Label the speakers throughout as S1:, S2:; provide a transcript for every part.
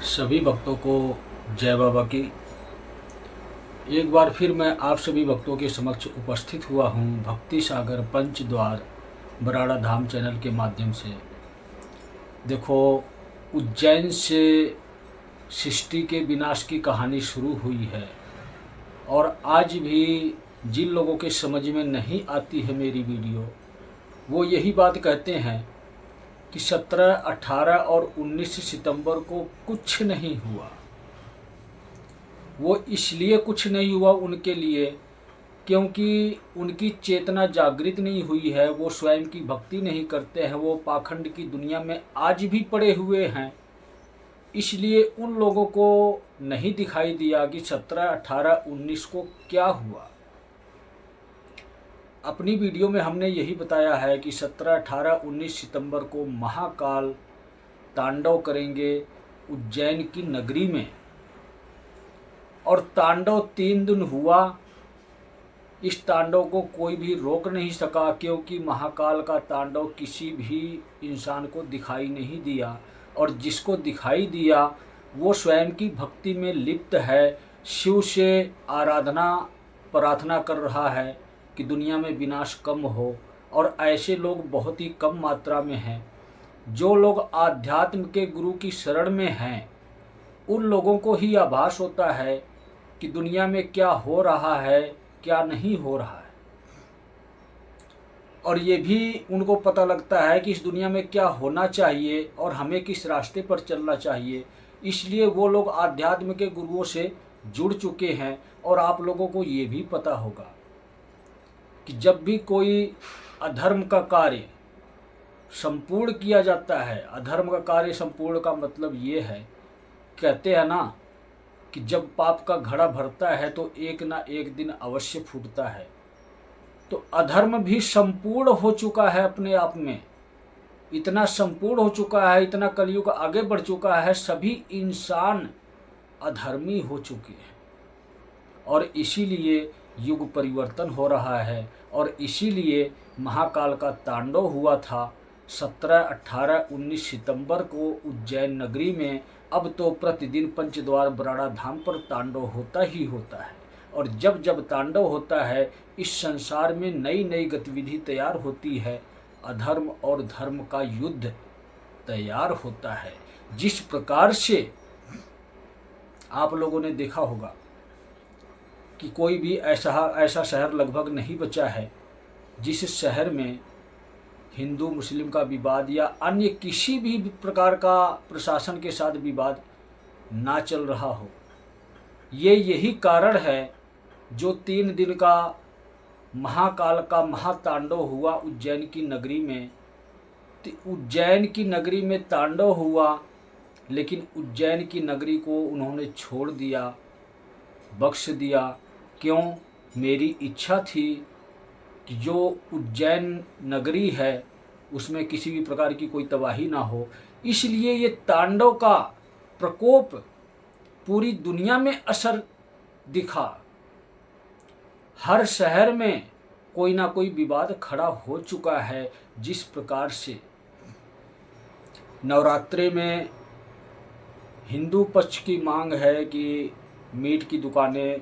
S1: सभी भक्तों को जय बाबा की। एक बार फिर मैं आप सभी भक्तों के समक्ष उपस्थित हुआ हूँ भक्ति सागर पंचद्वार बराड़ा धाम चैनल के माध्यम से। देखो, उज्जैन से सृष्टि के विनाश की कहानी शुरू हुई है और आज भी जिन लोगों के समझ में नहीं आती है मेरी वीडियो, वो यही बात कहते हैं कि 17, 18 और 19 सितंबर को कुछ नहीं हुआ। वो इसलिए कुछ नहीं हुआ उनके लिए क्योंकि उनकी चेतना जागृत नहीं हुई है, वो स्वयं की भक्ति नहीं करते हैं, वो पाखंड की दुनिया में आज भी पड़े हुए हैं। इसलिए उन लोगों को नहीं दिखाई दिया कि 17, 18, 19 को क्या हुआ। अपनी वीडियो में हमने यही बताया है कि 17, 18, 19 सितंबर को महाकाल तांडव करेंगे उज्जैन की नगरी में, और तांडव 3 दिन हुआ। इस तांडव को कोई भी रोक नहीं सका क्योंकि महाकाल का तांडव किसी भी इंसान को दिखाई नहीं दिया, और जिसको दिखाई दिया वो स्वयं की भक्ति में लिप्त है, शिव से आराधना प्रार्थना कर रहा है कि दुनिया में विनाश कम हो। और ऐसे लोग बहुत ही कम मात्रा में हैं। जो लोग आध्यात्म के गुरु की शरण में हैं उन लोगों को ही आभास होता है कि दुनिया में क्या हो रहा है, क्या नहीं हो रहा है, और ये भी उनको पता लगता है कि इस दुनिया में क्या होना चाहिए और हमें किस रास्ते पर चलना चाहिए। इसलिए वो लोग आध्यात्म के गुरुओं से जुड़ चुके हैं। और आप लोगों को ये भी पता होगा कि जब भी कोई अधर्म का कार्य संपूर्ण किया जाता है, अधर्म का कार्य संपूर्ण का मतलब ये है, कहते हैं ना कि जब पाप का घड़ा भरता है तो एक ना एक दिन अवश्य फूटता है। तो अधर्म भी संपूर्ण हो चुका है अपने आप में, इतना संपूर्ण हो चुका है, इतना कलयुग आगे बढ़ चुका है, सभी इंसान अधर्मी हो चुके हैं। और इसीलिए युग परिवर्तन हो रहा है, और इसीलिए महाकाल का तांडव हुआ था 17, 18, 19 सितंबर को उज्जैन नगरी में। अब तो प्रतिदिन पंचद्वार बराड़ा धाम पर तांडव होता ही होता है, और जब जब तांडव होता है इस संसार में नई नई गतिविधि तैयार होती है, अधर्म और धर्म का युद्ध तैयार होता है। जिस प्रकार से आप लोगों ने देखा होगा कि कोई भी ऐसा शहर लगभग नहीं बचा है जिस शहर में हिंदू मुस्लिम का विवाद या अन्य किसी भी प्रकार का प्रशासन के साथ विवाद ना चल रहा हो। यही कारण है जो 3 दिन का महाकाल का महातांडव हुआ उज्जैन की नगरी में। उज्जैन की नगरी में तांडव हुआ, लेकिन उज्जैन की नगरी को उन्होंने छोड़ दिया, बख्श दिया। क्यों? मेरी इच्छा थी कि जो उज्जैन नगरी है उसमें किसी भी प्रकार की कोई तबाही ना हो। इसलिए ये तांडव का प्रकोप पूरी दुनिया में असर दिखा। हर शहर में कोई ना कोई विवाद खड़ा हो चुका है। जिस प्रकार से नवरात्रे में हिंदू पक्ष की मांग है कि मीट की दुकानें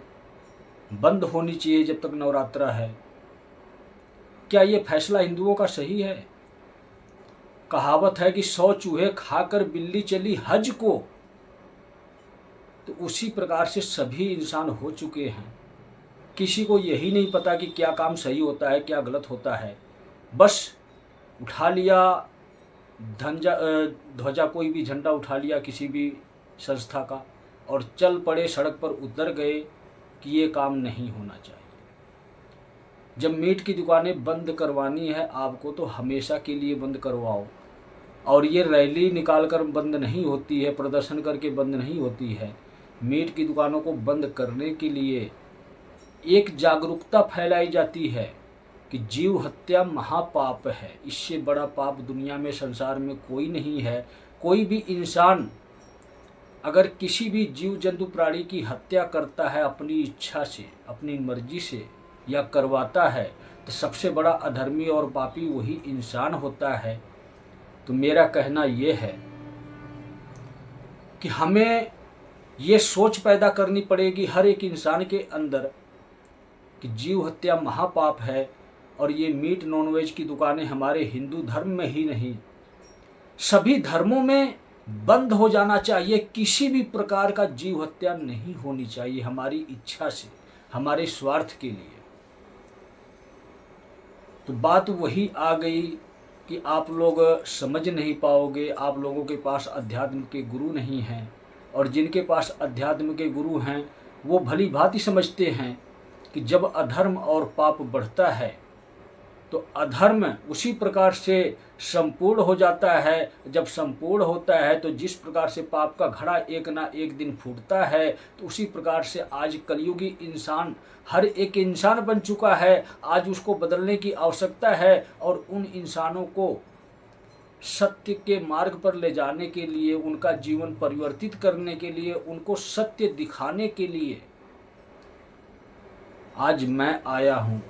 S1: बंद होनी चाहिए जब तक नवरात्रा है, क्या ये फैसला हिंदुओं का सही है? कहावत है कि 100 चूहे खाकर बिल्ली चली हज को। तो उसी प्रकार से सभी इंसान हो चुके हैं। किसी को यही नहीं पता कि क्या काम सही होता है, क्या गलत होता है। बस उठा लिया ध्वजा, कोई भी झंडा उठा लिया किसी भी संस्था का, और चल पड़े, सड़क पर उतर गए कि ये काम नहीं होना चाहिए। जब मीट की दुकानें बंद करवानी है आपको तो हमेशा के लिए बंद करवाओ। और ये रैली निकाल कर बंद नहीं होती है, प्रदर्शन करके बंद नहीं होती है। मीट की दुकानों को बंद करने के लिए एक जागरूकता फैलाई जाती है कि जीव हत्या महापाप है। इससे बड़ा पाप दुनिया में, संसार में कोई नहीं है। कोई भी इंसान अगर किसी भी जीव जंतु प्राणी की हत्या करता है अपनी इच्छा से, अपनी मर्जी से, या करवाता है, तो सबसे बड़ा अधर्मी और पापी वही इंसान होता है। तो मेरा कहना ये है कि हमें ये सोच पैदा करनी पड़ेगी हर एक इंसान के अंदर कि जीव हत्या महापाप है। और ये मीट नॉनवेज की दुकानें हमारे हिंदू धर्म में ही नहीं, सभी धर्मों में बंद हो जाना चाहिए। किसी भी प्रकार का जीव हत्या नहीं होनी चाहिए हमारी इच्छा से, हमारे स्वार्थ के लिए। तो बात वही आ गई कि आप लोग समझ नहीं पाओगे, आप लोगों के पास अध्यात्म के गुरु नहीं हैं। और जिनके पास अध्यात्म के गुरु हैं वो भली भांति समझते हैं कि जब अधर्म और पाप बढ़ता है तो अधर्म उसी प्रकार से संपूर्ण हो जाता है। जब संपूर्ण होता है तो जिस प्रकार से पाप का घड़ा एक ना एक दिन फूटता है, तो उसी प्रकार से आज कलयुगी इंसान हर एक इंसान बन चुका है। आज उसको बदलने की आवश्यकता है और उन इंसानों को सत्य के मार्ग पर ले जाने के लिए, उनका जीवन परिवर्तित करने के लिए, उनको सत्य दिखाने के लिए आज मैं आया हूँ।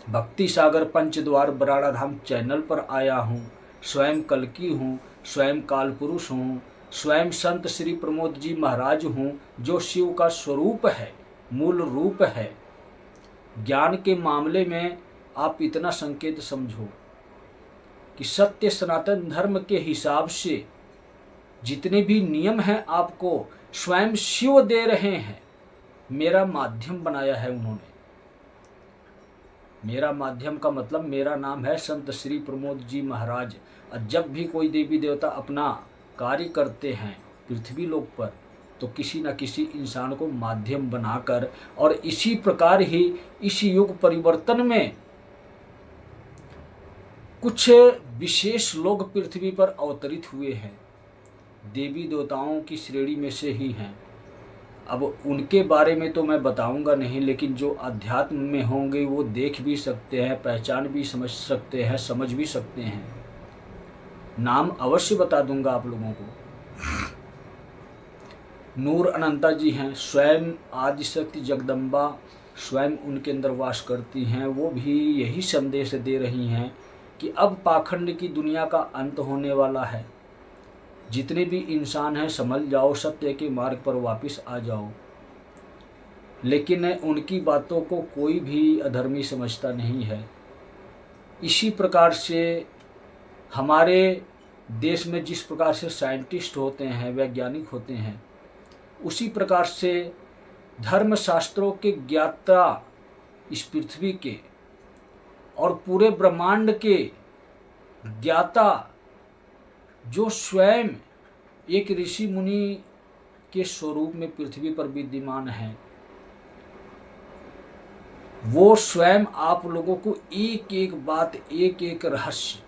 S1: भक्ति सागर पंचद्वार बराड़ा धाम चैनल पर आया हूँ। स्वयं कल्की हूँ, स्वयं काल पुरुष हूँ, स्वयं संत श्री प्रमोद जी महाराज हूँ, जो शिव का स्वरूप है, मूल रूप है। ज्ञान के मामले में आप इतना संकेत समझो कि सत्य सनातन धर्म के हिसाब से जितने भी नियम हैं आपको स्वयं शिव दे रहे हैं। मेरा माध्यम बनाया है उन्होंने। मेरा माध्यम का मतलब मेरा नाम है संत श्री प्रमोद जी महाराज। और जब भी कोई देवी देवता अपना कार्य करते हैं पृथ्वी लोक पर, तो किसी न किसी इंसान को माध्यम बनाकर, और इसी प्रकार ही इस युग परिवर्तन में कुछ विशेष लोग पृथ्वी पर अवतरित हुए हैं, देवी देवताओं की श्रेणी में से ही हैं। अब उनके बारे में तो मैं बताऊंगा नहीं, लेकिन जो अध्यात्म में होंगे वो देख भी सकते हैं, पहचान भी समझ सकते हैं, समझ भी सकते हैं। नाम अवश्य बता दूंगा आप लोगों को। नूर अनंता जी हैं, स्वयं आदिशक्ति जगदम्बा स्वयं उनके अंदर वास करती हैं। वो भी यही संदेश दे रही हैं कि अब पाखंड की दुनिया का अंत होने वाला है। जितने भी इंसान हैं संभल जाओ, सत्य के मार्ग पर वापस आ जाओ। लेकिन उनकी बातों को कोई भी अधर्मी समझता नहीं है। इसी प्रकार से हमारे देश में जिस प्रकार से साइंटिस्ट होते हैं, वैज्ञानिक होते हैं, उसी प्रकार से धर्मशास्त्रों के ज्ञाता इस पृथ्वी के और पूरे ब्रह्मांड के ज्ञाता, जो स्वयं एक ऋषि मुनि के स्वरूप में पृथ्वी पर विद्यमान हैं, वो स्वयं आप लोगों को एक एक बात, एक एक रहस्य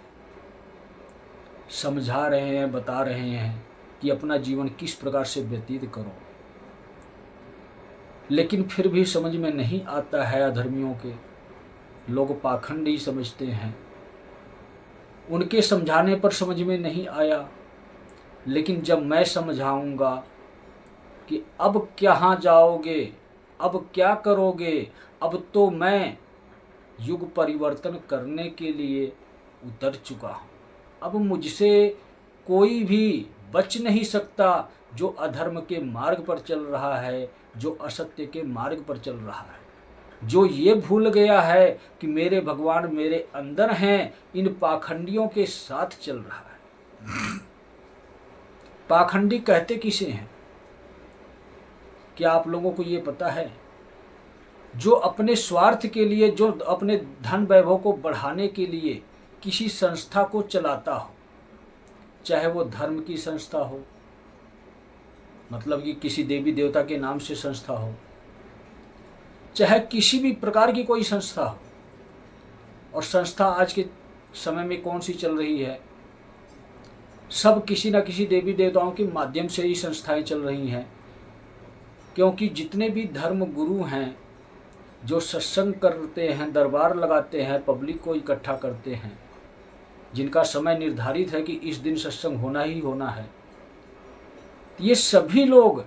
S1: समझा रहे हैं, बता रहे हैं कि अपना जीवन किस प्रकार से व्यतीत करो। लेकिन फिर भी समझ में नहीं आता है। अधर्मियों के लोग पाखंड ही समझते हैं। उनके समझाने पर समझ में नहीं आया, लेकिन जब मैं समझाऊंगा कि अब कहाँ जाओगे, अब क्या करोगे, अब तो मैं युग परिवर्तन करने के लिए उतर चुका हूँ। अब मुझसे कोई भी बच नहीं सकता जो अधर्म के मार्ग पर चल रहा है, जो असत्य के मार्ग पर चल रहा है, जो ये भूल गया है कि मेरे भगवान मेरे अंदर हैं, इन पाखंडियों के साथ चल रहा है। पाखंडी कहते किसे हैं? क्या आप लोगों को ये पता है? जो अपने स्वार्थ के लिए, जो अपने धन वैभव को बढ़ाने के लिए किसी संस्था को चलाता हो, चाहे वो धर्म की संस्था हो, मतलब कि किसी देवी देवता के नाम से संस्था हो, चाहे किसी भी प्रकार की कोई संस्था हो। और संस्था आज के समय में कौन सी चल रही है? सब किसी न किसी देवी देवताओं के माध्यम से ही संस्थाएं चल रही हैं। क्योंकि जितने भी धर्म गुरु हैं जो सत्संग करते हैं, दरबार लगाते हैं, पब्लिक को इकट्ठा करते हैं, जिनका समय निर्धारित है कि इस दिन सत्संग होना ही होना है, ये सभी लोग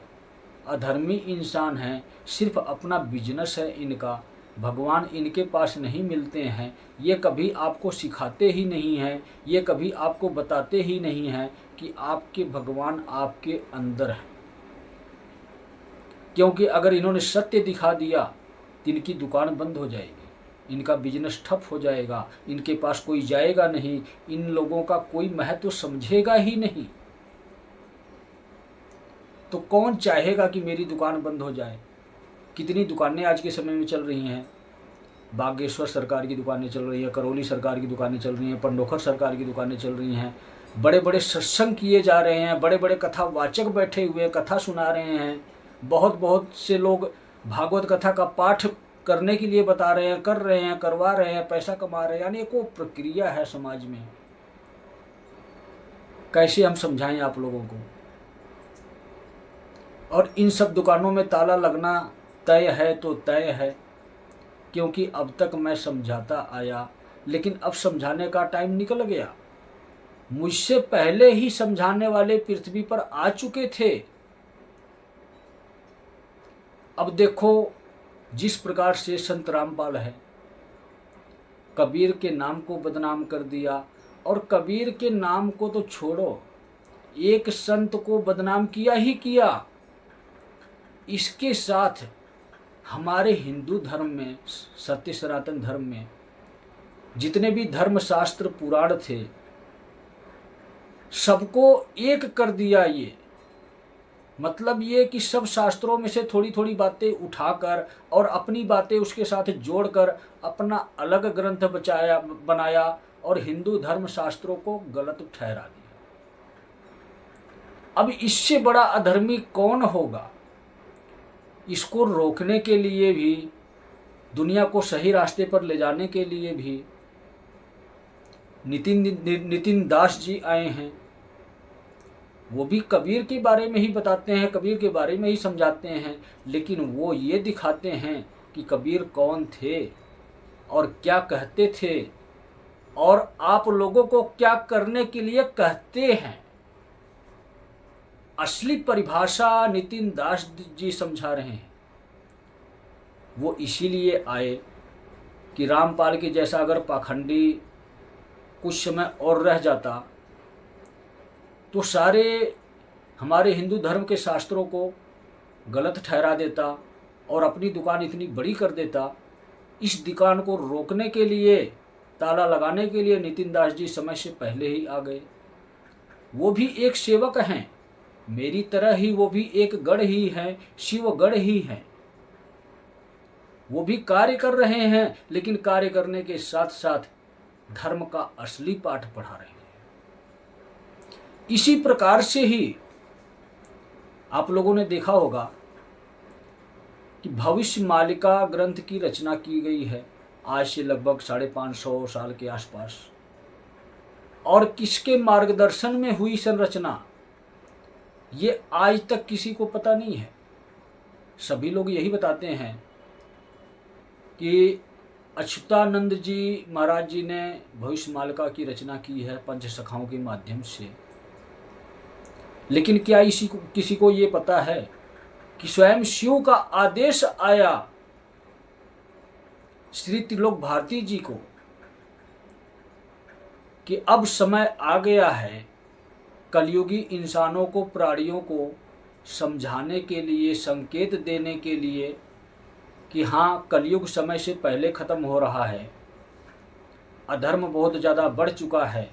S1: अधर्मी इंसान हैं। सिर्फ अपना बिजनेस है इनका, भगवान इनके पास नहीं मिलते हैं, ये कभी आपको सिखाते ही नहीं हैं, ये कभी आपको बताते ही नहीं हैं कि आपके भगवान आपके अंदर हैं। क्योंकि अगर इन्होंने सत्य दिखा दिया तो इनकी दुकान बंद हो जाएगी, इनका बिजनेस ठप हो जाएगा, इनके पास कोई जाएगा नहीं, इन लोगों का कोई महत्व समझेगा ही नहीं। तो कौन चाहेगा कि मेरी दुकान बंद हो जाए। कितनी दुकानें आज के समय में चल रही हैं। बागेश्वर सरकार की दुकानें चल रही हैं, करौली सरकार की दुकानें चल रही हैं, पंडोखर सरकार की दुकानें चल रही हैं। बड़े बड़े सत्संग किए जा रहे हैं, बड़े बड़े कथावाचक बैठे हुए कथा सुना रहे हैं। बहुत बहुत से लोग भागवत कथा का पाठ करने के लिए बता रहे हैं, कर रहे हैं, करवा रहे हैं, पैसा कमा रहे हैं। यानी एक वो प्रक्रिया है समाज में। कैसे हम समझाएं आप लोगों को। और इन सब दुकानों में ताला लगना तय है तो तय है, क्योंकि अब तक मैं समझाता आया, लेकिन अब समझाने का टाइम निकल गया। मुझसे पहले ही समझाने वाले पृथ्वी पर आ चुके थे। अब देखो जिस प्रकार से संत रामपाल है, कबीर के नाम को बदनाम कर दिया। और कबीर के नाम को तो छोड़ो, एक संत को बदनाम किया ही किया। इसके साथ हमारे हिंदू धर्म में, सत्य सनातन धर्म में जितने भी धर्मशास्त्र पुराण थे, सबको एक कर दिया। ये मतलब ये कि सब शास्त्रों में से थोड़ी थोड़ी बातें उठाकर और अपनी बातें उसके साथ जोड़कर अपना अलग ग्रंथ बनाया और हिंदू धर्म शास्त्रों को गलत ठहरा दिया। अब इससे बड़ा अधर्मी कौन होगा। इसको रोकने के लिए भी, दुनिया को सही रास्ते पर ले जाने के लिए भी नितिन दास जी आए हैं। वो भी कबीर के बारे में ही बताते हैं, कबीर के बारे में ही समझाते हैं, लेकिन वो ये दिखाते हैं कि कबीर कौन थे और क्या कहते थे और आप लोगों को क्या करने के लिए कहते हैं। असली परिभाषा नितिन दास जी समझा रहे हैं। वो इसीलिए आए कि रामपाल के जैसा अगर पाखंडी कुछ समय और रह जाता तो सारे हमारे हिंदू धर्म के शास्त्रों को गलत ठहरा देता और अपनी दुकान इतनी बड़ी कर देता। इस दुकान को रोकने के लिए, ताला लगाने के लिए नितिन दास जी समय से पहले ही आ गए। वो भी एक सेवक हैं, मेरी तरह ही वो भी एक गढ़ ही हैं, शिवगढ़ ही हैं। वो भी कार्य कर रहे हैं, लेकिन कार्य करने के साथ साथ धर्म का असली पाठ पढ़ा रहे हैं। इसी प्रकार से ही आप लोगों ने देखा होगा कि भविष्य मालिका ग्रंथ की रचना की गई है आज से लगभग 550 साल के आसपास। और किसके मार्गदर्शन में हुई संरचना, ये आज तक किसी को पता नहीं है। सभी लोग यही बताते हैं कि अच्युतानंद जी महाराज जी ने भविष्य मालिका की रचना की है पंच सखाओं के माध्यम से। लेकिन क्या किसी को ये पता है कि स्वयं शिव का आदेश आया श्री त्रिलोक भारती जी को कि अब समय आ गया है कलयुगी इंसानों को, प्राणियों को समझाने के लिए, संकेत देने के लिए कि हाँ, कलयुग समय से पहले खत्म हो रहा है। अधर्म बहुत ज़्यादा बढ़ चुका है,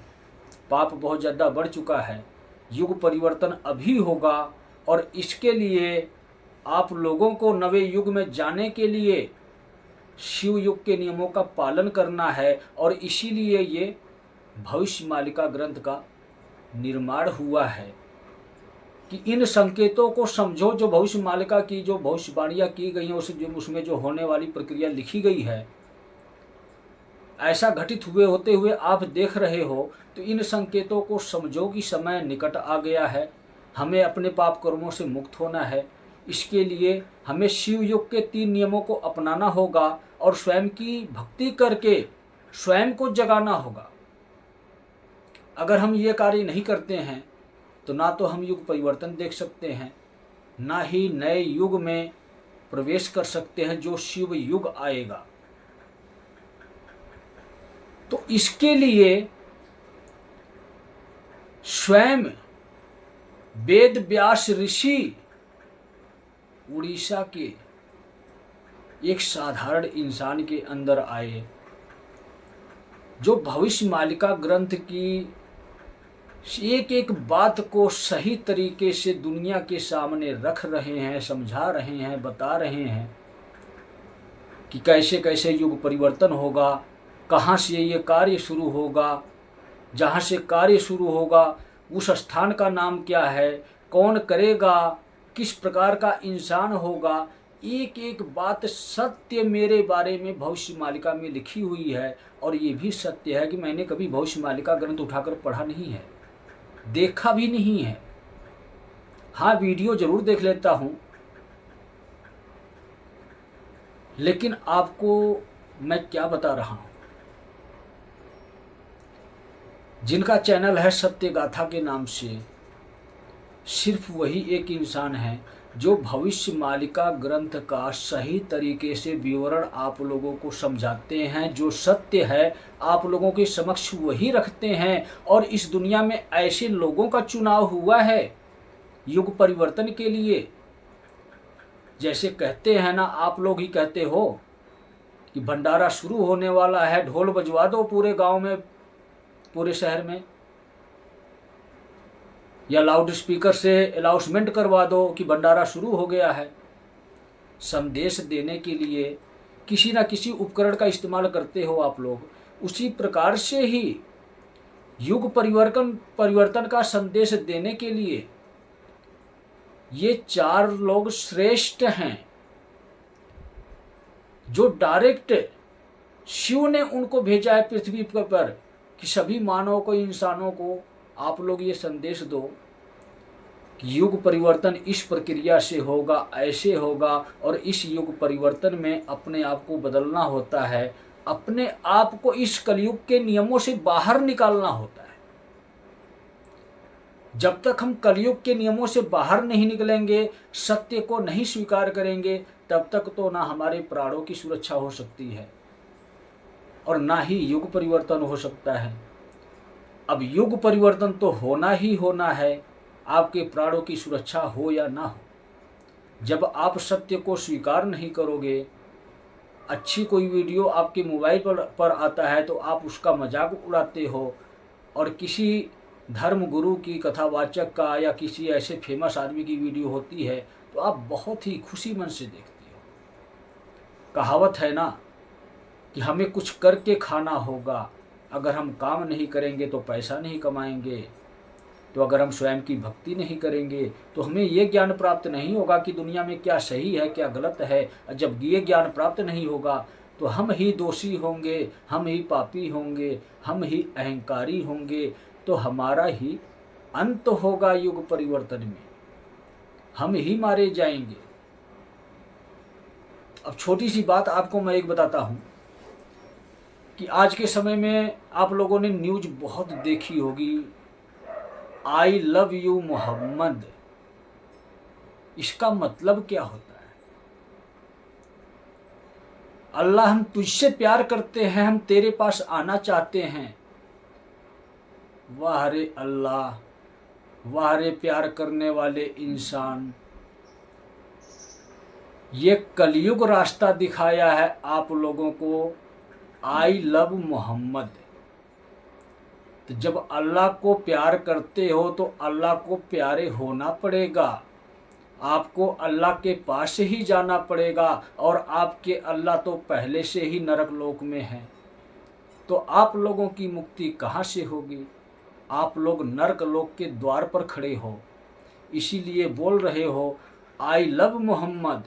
S1: पाप बहुत ज़्यादा बढ़ चुका है, युग परिवर्तन अभी होगा। और इसके लिए आप लोगों को नवे युग में जाने के लिए शिव युग के नियमों का पालन करना है। और इसीलिए ये भविष्य मालिका ग्रंथ का निर्माण हुआ है कि इन संकेतों को समझो। जो भविष्य मालिका की जो भविष्यवाणियाँ की गई हैं, उसमें जो होने वाली प्रक्रिया लिखी गई है, ऐसा घटित होते हुए आप देख रहे हो, तो इन संकेतों को समझो कि समय निकट आ गया है, हमें अपने पाप कर्मों से मुक्त होना है। इसके लिए हमें शिव युग के 3 नियमों को अपनाना होगा और स्वयं की भक्ति करके स्वयं को जगाना होगा। अगर हम ये कार्य नहीं करते हैं तो ना तो हम युग परिवर्तन देख सकते हैं, ना ही नए युग में प्रवेश कर सकते हैं जो शिव युग आएगा। तो इसके लिए स्वयं वेद व्यास ऋषि उड़ीसा के एक साधारण इंसान के अंदर आए, जो भविष्य मालिका ग्रंथ की एक एक बात को सही तरीके से दुनिया के सामने रख रहे हैं, समझा रहे हैं, बता रहे हैं कि कैसे कैसे युग परिवर्तन होगा, कहाँ से ये कार्य शुरू होगा, जहाँ से कार्य शुरू होगा उस स्थान का नाम क्या है, कौन करेगा, किस प्रकार का इंसान होगा। एक एक बात सत्य मेरे बारे में भविष्य मालिका में लिखी हुई है। और ये भी सत्य है कि मैंने कभी भविष्य मालिका ग्रंथ उठाकर पढ़ा नहीं है, देखा भी नहीं है। हाँ, वीडियो जरूर देख लेता हूँ, लेकिन आपको मैं क्या बता रहा हूँ, जिनका चैनल है सत्य गाथा के नाम से, सिर्फ वही एक इंसान है जो भविष्य मालिका ग्रंथ का सही तरीके से विवरण आप लोगों को समझाते हैं। जो सत्य है आप लोगों के समक्ष वही रखते हैं। और इस दुनिया में ऐसे लोगों का चुनाव हुआ है युग परिवर्तन के लिए। जैसे कहते हैं ना, आप लोग ही कहते हो कि भंडारा शुरू होने वाला है, ढोल बजवा दो पूरे गांव में, पूरे शहर में, या लाउड स्पीकर से अनाउंसमेंट करवा दो कि भंडारा शुरू हो गया है। संदेश देने के लिए किसी न किसी उपकरण का इस्तेमाल करते हो आप लोग। उसी प्रकार से ही युग परिवर्तन का संदेश देने के लिए ये चार लोग श्रेष्ठ हैं, जो डायरेक्ट शिव ने उनको भेजा है पृथ्वी पर कि सभी मानवों को, इंसानों को आप लोग ये संदेश दो कि युग परिवर्तन इस प्रक्रिया से होगा, ऐसे होगा। और इस युग परिवर्तन में अपने आप को बदलना होता है, अपने आप को इस कलयुग के नियमों से बाहर निकालना होता है। जब तक हम कलयुग के नियमों से बाहर नहीं निकलेंगे, सत्य को नहीं स्वीकार करेंगे, तब तक तो ना हमारे प्राणों की सुरक्षा हो सकती है और ना ही युग परिवर्तन हो सकता है। अब युग परिवर्तन तो होना ही होना है, आपके प्राणों की सुरक्षा हो या ना हो। जब आप सत्य को स्वीकार नहीं करोगे, अच्छी कोई वीडियो आपके मोबाइल पर आता है तो आप उसका मजाक उड़ाते हो, और किसी धर्म गुरु की, कथावाचक का, या किसी ऐसे फेमस आदमी की वीडियो होती है तो आप बहुत ही खुशी मन से देखते हो। कहावत है ना कि हमें कुछ करके खाना होगा, अगर हम काम नहीं करेंगे तो पैसा नहीं कमाएंगे, तो अगर हम स्वयं की भक्ति नहीं करेंगे तो हमें ये ज्ञान प्राप्त नहीं होगा कि दुनिया में क्या सही है, क्या गलत है। जब ये ज्ञान प्राप्त नहीं होगा तो हम ही दोषी होंगे, हम ही पापी होंगे, हम ही अहंकारी होंगे, तो हमारा ही अंत होगा युग परिवर्तन में, हम ही मारे जाएंगे। अब छोटी सी बात आपको मैं एक बताता हूँ कि आज के समय में आप लोगों ने न्यूज़ बहुत देखी होगी, आई लव यू मोहम्मद। इसका मतलब क्या होता है? अल्लाह, हम तुझसे प्यार करते हैं, हम तेरे पास आना चाहते हैं। वाह रे अल्लाह, वाह रे प्यार करने वाले इंसान, ये कलयुग रास्ता दिखाया है आप लोगों को, आई लव मोहम्मद। तो जब अल्लाह को प्यार करते हो तो अल्लाह को प्यारे होना पड़ेगा, आपको अल्लाह के पास ही जाना पड़ेगा। और आपके अल्लाह तो पहले से ही नरक लोक में हैं, तो आप लोगों की मुक्ति कहाँ से होगी? आप लोग नरक लोक के द्वार पर खड़े हो, इसीलिए बोल रहे हो आई लव मोहम्मद।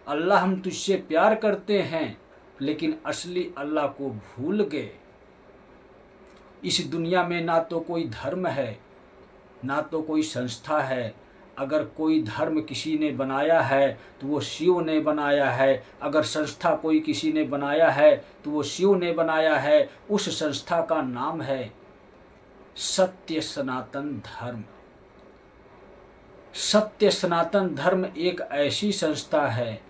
S1: अल्लाह, हम तुझसे प्यार करते हैं, लेकिन असली अल्लाह को भूल गए। इस दुनिया में ना तो कोई धर्म है, ना तो कोई संस्था है। अगर कोई धर्म किसी ने बनाया है तो वो शिव ने बनाया है, अगर संस्था कोई किसी ने बनाया है तो वो शिव ने बनाया है। उस संस्था का नाम है सत्य सनातन धर्म। सत्य सनातन धर्म एक ऐसी संस्था है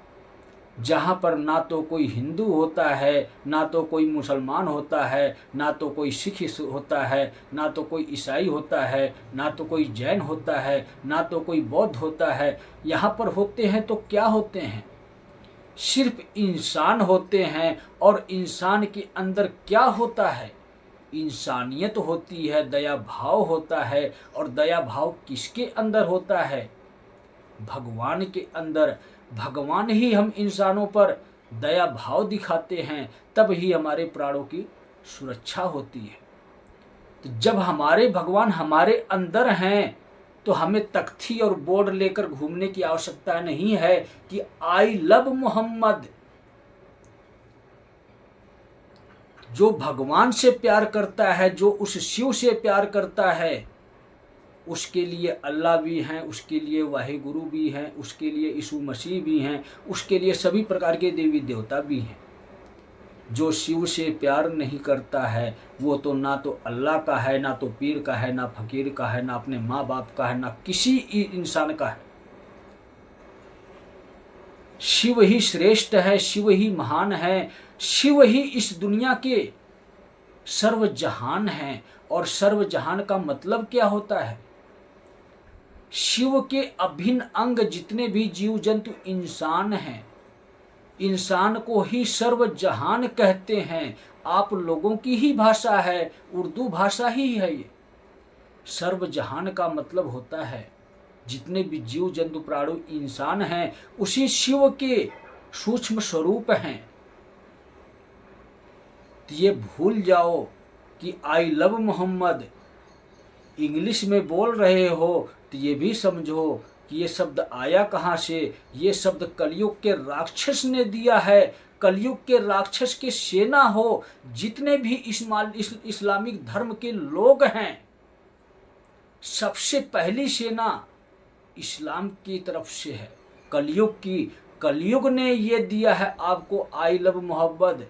S1: जहाँ पर ना तो कोई हिंदू होता है, ना तो कोई मुसलमान होता है, ना तो कोई सिख होता है, ना तो कोई ईसाई होता है, ना तो कोई जैन होता है, ना तो कोई बौद्ध होता है। यहाँ पर होते हैं तो क्या होते हैं? सिर्फ इंसान होते हैं। और इंसान के अंदर क्या होता है? इंसानियत होती है, दया भाव होता है। और दया भाव किसके अंदर होता है? भगवान के अंदर। भगवान ही हम इंसानों पर दया भाव दिखाते हैं, तब ही हमारे प्राणों की सुरक्षा होती है। तो जब हमारे भगवान हमारे अंदर हैं, तो हमें तख्ती और बोर्ड लेकर घूमने की आवश्यकता नहीं है कि आई लव मोहम्मद। जो भगवान से प्यार करता है, जो उस शिव से प्यार करता है, उसके लिए अल्लाह भी हैं, उसके लिए वाहिगुरु भी हैं, उसके लिए यीशु मसीह भी हैं, उसके लिए सभी प्रकार के देवी देवता भी हैं। जो शिव से प्यार नहीं करता है, वो तो ना तो अल्लाह का है, ना तो पीर का है, ना फकीर का है, ना अपने माँ बाप का है, ना किसी इंसान का है। शिव ही श्रेष्ठ है, शिव ही महान है, शिव ही इस दुनिया के सर्व जहान हैं। और सर्व जहान का मतलब क्या होता है? शिव के अभिन्न अंग जितने भी जीव जंतु इंसान हैं, इंसान को ही सर्व जहान कहते हैं। आप लोगों की ही भाषा है, उर्दू भाषा ही है ये। सर्व जहान का मतलब होता है जितने भी जीव जंतु प्राणी इंसान हैं, उसी शिव के सूक्ष्म स्वरूप हैं। तो ये भूल जाओ कि आई लव मोहम्मद इंग्लिश में बोल रहे हो, तो ये भी समझो कि ये शब्द आया कहाँ से। ये शब्द कलयुग के राक्षस ने दिया है। कलयुग के राक्षस के सेना हो, जितने भी इस्लामिक धर्म के लोग हैं, सबसे पहली सेना इस्लाम की तरफ से है, कलयुग की। कलयुग ने ये दिया है आपको आई लव मोहब्बत,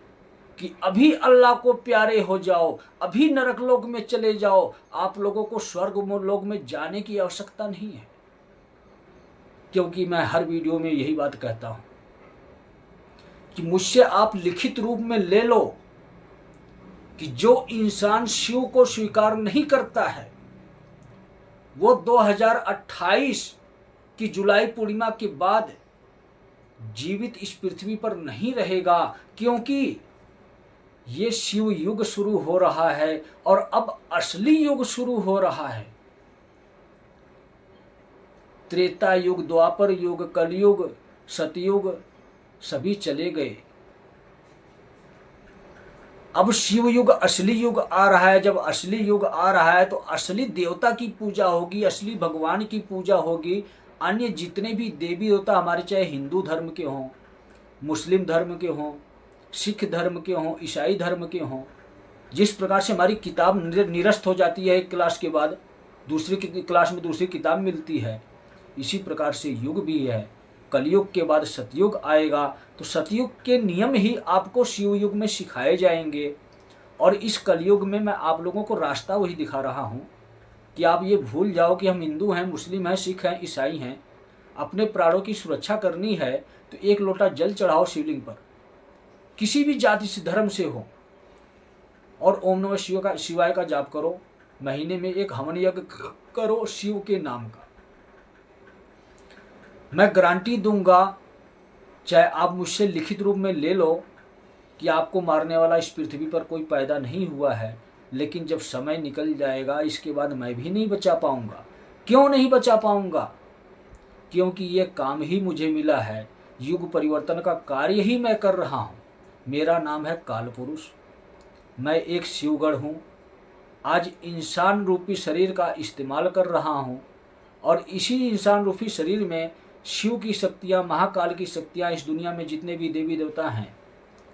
S1: कि अभी अल्लाह को प्यारे हो जाओ, अभी नरक लोक में चले जाओ। आप लोगों को स्वर्ग लोक में जाने की आवश्यकता नहीं है। क्योंकि मैं हर वीडियो में यही बात कहता हूं कि मुझसे आप लिखित रूप में ले लो कि जो इंसान शिव को स्वीकार नहीं करता है, वो 2028 की जुलाई पूर्णिमा के बाद जीवित इस पृथ्वी पर नहीं रहेगा। क्योंकि ये शिव युग शुरू हो रहा है और अब असली युग शुरू हो रहा है। त्रेता युग, द्वापर युग, कलयुग, सतयुग सभी चले गए। अब शिव युग, असली युग आ रहा है। जब असली युग आ रहा है तो असली देवता की पूजा होगी, असली भगवान की पूजा होगी। अन्य जितने भी देवी देवता हमारे, चाहे हिंदू धर्म के हों, मुस्लिम धर्म के हों, सिख धर्म के हों, ईसाई धर्म के हों, जिस प्रकार से हमारी किताब निरस्त हो जाती है एक क्लास के बाद, दूसरी क्लास में दूसरी किताब मिलती है, इसी प्रकार से युग भी है। कलयुग के बाद सतयुग आएगा, तो सतयुग के नियम ही आपको शिव युग में सिखाए जाएंगे। और इस कलयुग में मैं आप लोगों को रास्ता वही दिखा रहा हूँ कि आप ये भूल जाओ कि हम हिंदू हैं, मुस्लिम हैं, सिख हैं, ईसाई हैं। अपने प्राणों की सुरक्षा करनी है तो एक लोटा जल चढ़ाओ शिवलिंग पर, किसी भी जाति से धर्म से हो, और ओम नमः शिवाय का जाप करो। महीने में एक हवन यज्ञ करो शिव के नाम का। मैं गारंटी दूंगा, चाहे आप मुझसे लिखित रूप में ले लो कि आपको मारने वाला इस पृथ्वी पर कोई पैदा नहीं हुआ है, लेकिन जब समय निकल जाएगा इसके बाद मैं भी नहीं बचा पाऊंगा। क्यों नहीं बचा पाऊंगा? क्योंकि ये काम ही मुझे मिला है, युग परिवर्तन का कार्य ही मैं कर रहा हूँ। मेरा नाम है काल पुरुष, मैं एक शिवगढ़ हूँ। आज इंसान रूपी शरीर का इस्तेमाल कर रहा हूँ, और इसी इंसान रूपी शरीर में शिव की शक्तियाँ, महाकाल की शक्तियाँ, इस दुनिया में जितने भी देवी देवता हैं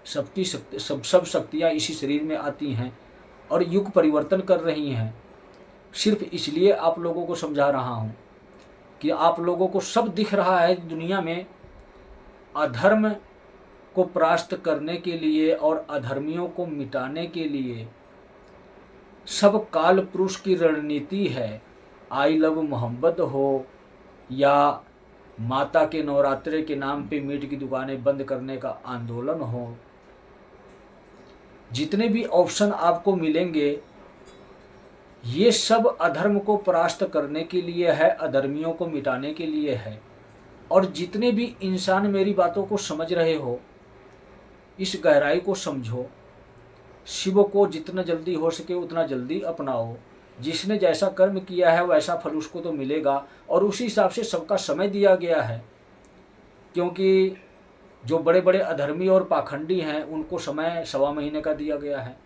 S1: सबकी शक्ति, सब शक्तियाँ इसी शरीर में आती हैं और युग परिवर्तन कर रही हैं। सिर्फ इसलिए आप लोगों को समझा रहा हूँ कि आप लोगों को सब दिख रहा है दुनिया में। अधर्म को परास्त करने के लिए और अधर्मियों को मिटाने के लिए सब काल पुरुष की रणनीति है। आई लव मोहम्मद हो या माता के नवरात्रे के नाम पे मीट की दुकानें बंद करने का आंदोलन हो, जितने भी ऑप्शन आपको मिलेंगे ये सब अधर्म को परास्त करने के लिए है, अधर्मियों को मिटाने के लिए है। और जितने भी इंसान मेरी बातों को समझ रहे हो, इस गहराई को समझो, शिव को जितना जल्दी हो सके उतना जल्दी अपनाओ। जिसने जैसा कर्म किया है वैसा फल उसको तो मिलेगा, और उसी हिसाब से सबका समय दिया गया है। क्योंकि जो बड़े बड़े अधर्मी और पाखंडी हैं उनको समय 1.25 महीने का दिया गया है,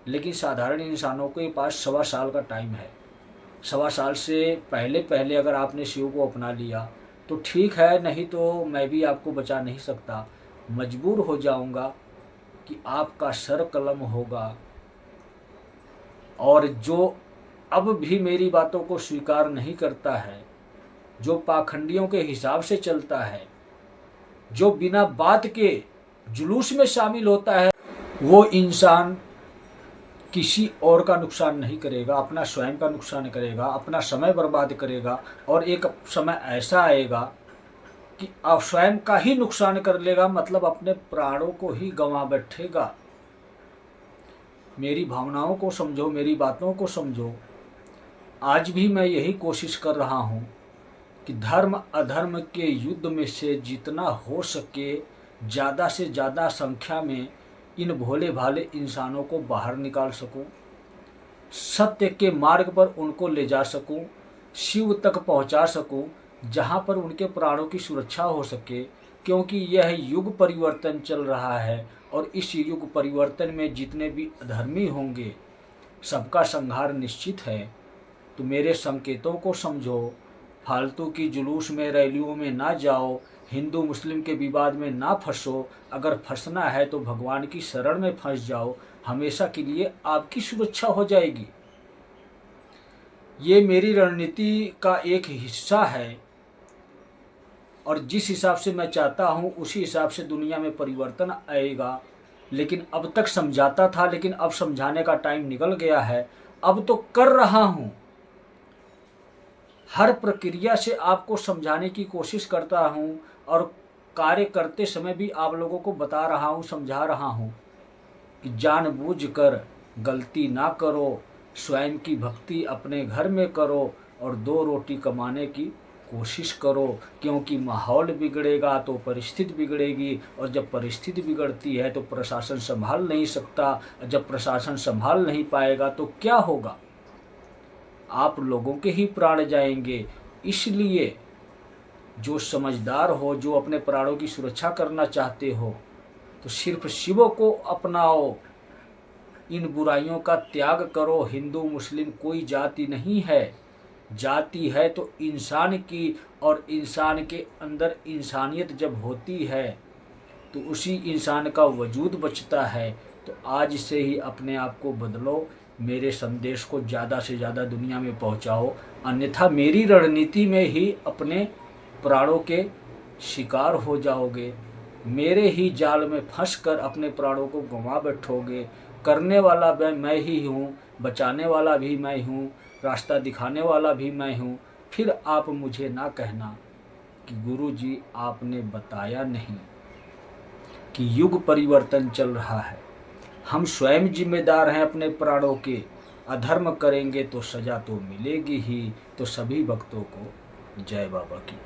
S1: लेकिन साधारण इंसानों के पास 1.25 साल का टाइम है। 1.25 साल से पहले पहले अगर आपने शिव को अपना लिया तो ठीक है, नहीं तो मैं भी आपको बचा नहीं सकता, मजबूर हो जाऊंगा कि आपका सर कलम होगा। और जो अब भी मेरी बातों को स्वीकार नहीं करता है, जो पाखंडियों के हिसाब से चलता है, जो बिना बात के जुलूस में शामिल होता है, वो इंसान किसी और का नुकसान नहीं करेगा, अपना स्वयं का नुकसान करेगा, अपना समय बर्बाद करेगा। और एक समय ऐसा आएगा कि आप स्वयं का ही नुकसान कर लेगा, मतलब अपने प्राणों को ही गंवा बैठेगा। मेरी भावनाओं को समझो, मेरी बातों को समझो। आज भी मैं यही कोशिश कर रहा हूँ कि धर्म अधर्म के युद्ध में से जितना हो सके ज़्यादा से ज़्यादा संख्या में इन भोले भाले इंसानों को बाहर निकाल सकूं, सत्य के मार्ग पर उनको ले जा सकूं, शिव तक पहुंचा सकूं, जहां पर उनके प्राणों की सुरक्षा हो सके। क्योंकि यह युग परिवर्तन चल रहा है, और इस युग परिवर्तन में जितने भी अधर्मी होंगे सबका संहार निश्चित है। तो मेरे संकेतों को समझो, फालतू की जुलूस में रैलियों में ना जाओ, हिंदू मुस्लिम के विवाद में ना फंसो। अगर फंसना है तो भगवान की शरण में फंस जाओ, हमेशा के लिए आपकी सुरक्षा हो जाएगी। ये मेरी रणनीति का एक हिस्सा है, और जिस हिसाब से मैं चाहता हूँ उसी हिसाब से दुनिया में परिवर्तन आएगा। लेकिन अब तक समझाता था, लेकिन अब समझाने का टाइम निकल गया है। अब तो कर रहा हूँ, हर प्रक्रिया से आपको समझाने की कोशिश करता हूँ, और कार्य करते समय भी आप लोगों को बता रहा हूँ, समझा रहा हूँ कि जानबूझकर गलती ना करो, स्वयं की भक्ति अपने घर में करो, और 2 रोटी कमाने की कोशिश करो। क्योंकि माहौल बिगड़ेगा तो परिस्थिति बिगड़ेगी, और जब परिस्थिति बिगड़ती है तो प्रशासन संभाल नहीं सकता। जब प्रशासन संभाल नहीं पाएगा तो क्या होगा? आप लोगों के ही प्राण जाएंगे। इसलिए जो समझदार हो, जो अपने प्राणों की सुरक्षा करना चाहते हो, तो सिर्फ शिव को अपनाओ, इन बुराइयों का त्याग करो। हिंदू मुस्लिम कोई जाति नहीं है, जाति है तो इंसान की, और इंसान के अंदर इंसानियत जब होती है तो उसी इंसान का वजूद बचता है। तो आज से ही अपने आप को बदलो, मेरे संदेश को ज़्यादा से ज़्यादा दुनिया में पहुंचाओ, अन्यथा मेरी रणनीति में ही अपने प्राणों के शिकार हो जाओगे। मेरे ही जाल में फंसकर अपने प्राणों को गंवा बैठोगे। करने वाला मैं ही हूँ, बचाने वाला भी मैं हूँ, रास्ता दिखाने वाला भी मैं हूँ। फिर आप मुझे ना कहना कि गुरुजी आपने बताया नहीं कि युग परिवर्तन चल रहा है। हम स्वयं जिम्मेदार हैं अपने प्राणों के। अधर्म करेंगे तो सजा तो मिलेगी ही। तो सभी भक्तों को जय बाबा की।